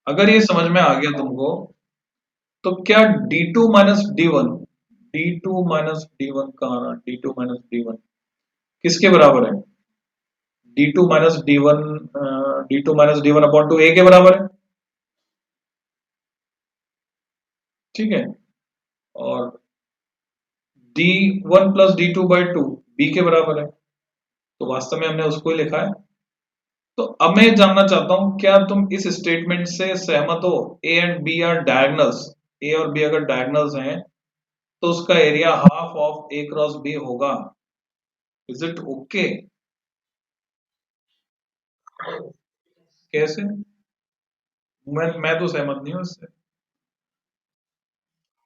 अगर ये समझ में आ गया तुमको, तो क्या d2 minus d1, d2 minus d1 कहाँ रहा, d2 माइनस d1 किसके बराबर है, d2 minus d1, d2 minus d1 upon 2 a के बराबर है, ठीक है। और d1 plus d2 by 2 b के बराबर है, तो वास्तव में हमने उसको ही लिखा है। तो अब मैं जानना चाहता हूं, क्या तुम इस स्टेटमेंट से सहमत हो, a and b are diagonals, a और बी अगर डायगनल्स हैं तो उसका area half of A cross b होगा। Is it okay? कैसे? मैं तो सहमत नहीं हूं इससे।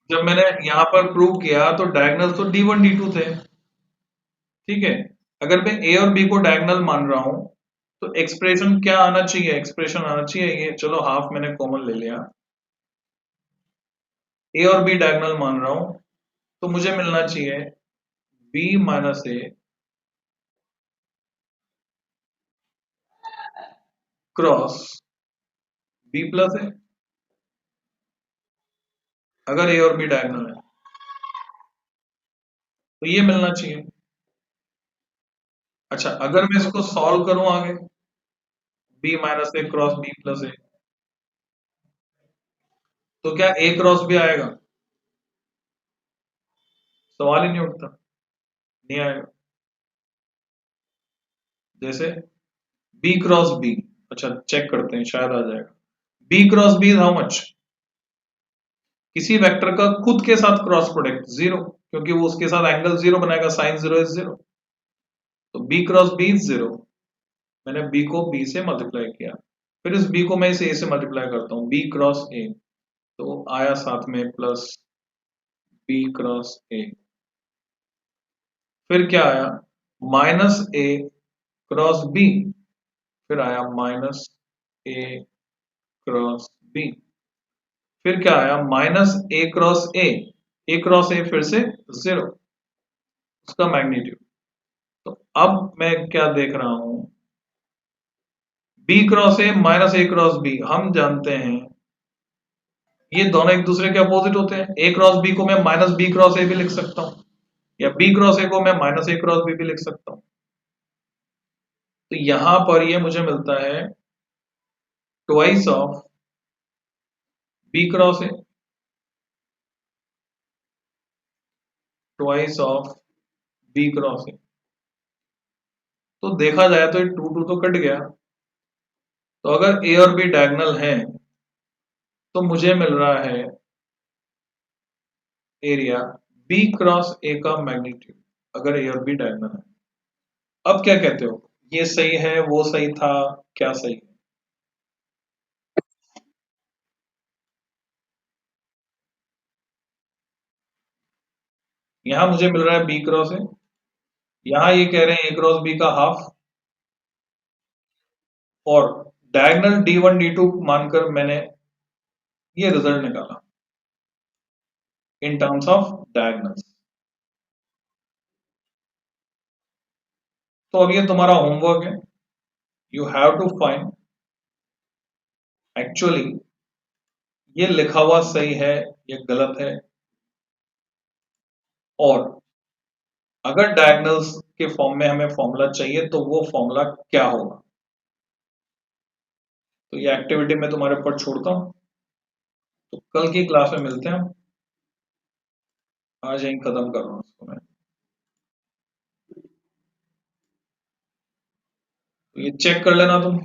जब मैंने यहां पर प्रूव किया तो डायगनल तो d1 d2 थे, ठीक है। अगर मैं ए और बी को डायगनल मान रहा हूं तो एक्सप्रेशन क्या आना चाहिए, एक्सप्रेशन आना चाहिए ये, चलो हाफ मैंने कॉमन ले लिया, ए और बी डायगनल मान रहा हूं, तो मुझे मिलना चाहिए B minus A cross B plus ए, अगर ए और बी डायगनल है तो ये मिलना चाहिए। अच्छा, अगर मैं इसको सॉल्व करूं आगे, B minus A cross B plus ए, तो क्या ए क्रॉस बी आएगा? सवाल ही नहीं उठता, नहीं आएगा। जैसे बी क्रॉस बी, अच्छा चेक करते हैं शायद आ जाएगा। B cross B is how much, किसी वेक्टर का खुद के साथ क्रॉस प्रोडक्ट जीरो, क्योंकि वो उसके साथ एंगल जीरो बनाएगा, साइन जीरो इज जीरो, तो B cross B is zero. मैंने बी को बी से मल्टीप्लाई किया, फिर इस बी को मैं इसे ए से मल्टीप्लाई करता हूँ, बी क्रॉस ए, तो आया साथ में प्लस बी क्रॉस ए, फिर क्या आया, माइनस ए क्रॉस बी, फिर आया माइनस ए क्रॉस बी, फिर क्या आया, minus A cross A, A cross ए फिर से जीरो, उसका मैग्नीट्यूड। तो अब मैं क्या देख रहा हूं, B cross A minus A cross B, हम जानते हैं ये दोनों एक दूसरे के अपोजिट होते हैं। ए क्रॉस बी को मैं माइनस बी क्रॉस ए भी लिख सकता हूं, या बी क्रॉस ए को मैं माइनस ए क्रॉस बी भी लिख सकता हूं। तो यहां पर ये मुझे मिलता है twice of B cross A, twice of B cross A. तो देखा जाए तो ये टू टू तो कट गया, तो अगर ए और बी डायगोनल हैं तो मुझे मिल रहा है एरिया बी क्रॉस ए का मैग्नीट्यूड, अगर ए और बी डायगोनल है। अब क्या कहते हो, ये सही है, वो सही था, क्या सही है? यहां मुझे मिल रहा है बी क्रॉस ए, यहां ये कह रहे हैं ए क्रॉस बी का हाफ, और डायगोनल D1 D2 मानकर मैंने ये रिजल्ट निकाला इन टर्म्स ऑफ डायगोनल्स। तो अब ये तुम्हारा होमवर्क है, you have to find actually ये लिखा हुआ सही है या गलत है, और अगर डायगोनल्स के फॉर्म में हमें फॉर्मूला चाहिए तो वो फॉर्मूला क्या होगा। तो ये एक्टिविटी मैं तुम्हारे ऊपर छोड़ता हूं, तो कल की क्लास में मिलते हैं हम। आज यहीं खत्म कर रहा हूं इसको मैं, तो ये चेक कर लेना तुम।